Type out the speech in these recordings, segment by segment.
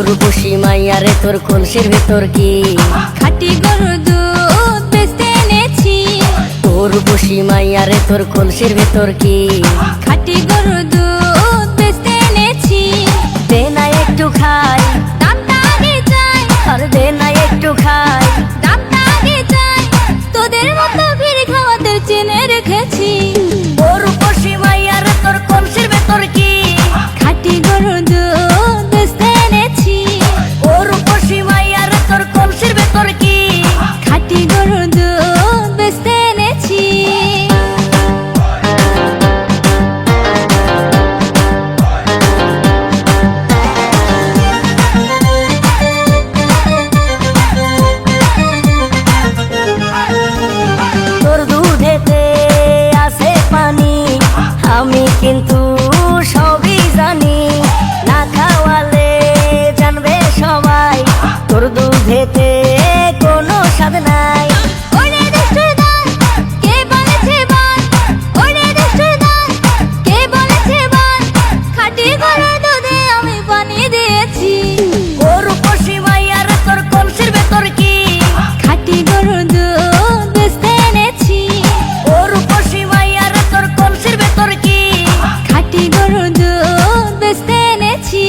উর্বশী মাইয়া রে তোর কলসির ভিতর কি খাঁটি গরুর দুধ বেচতে এনেছি। উর্বশী মাইয়া রে তোর কলসির ভিতর কি খাঁটি গরুর দুধ বেচতে এনেছি। দে না একটু খাই, দামটা আগে চাই, আর দে না একটু খাই। দামটা আগে চাই, তোদের মতো ভিড় খাওয়াতে চেনে রেখেছি। উর্বশী মাইয়া রে তোর কলসির ভিতর কি খাঁটি গরুর দুধ বেচতে এনেছি। উর্বশী মাইয়া রে তোর কলসির ভিতর কি খাঁটি গরুর দুধ বেচতে এনেছি। তোর দুধেতে আছে পানি, আমি কিন্তু সবই জানি। না খাওয়ালে জানবে সবাই তোর দুধেতে কোনো স্বাদ নাই। ওরে দুষ্টুর দল, কে বলেছে বল? ওরে দুষ্টুর দল, কে বলেছে বল? খাঁটি গরুর দুধে আমি পানি দিয়েছি। উর্বশী মাইয়া রে তোর কলসির ভিতর কি খাঁটি গরুর দুধ বেচতে এনেছি। উর্বশী মাইয়া রে তোর কলসির ভিতর কি খাঁটি গরুর দুধ বেচতে এনেছি।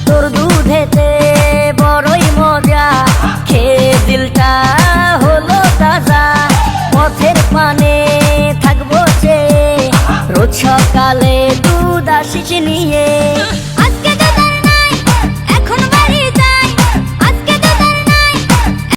তোর দুধেতে বড়ই মজা, খেয়ে দিলটা হলো তাজা। পথের পানে থাকবো চেয়ে, রোজ সকালে দুধ আসিস নিয়ে।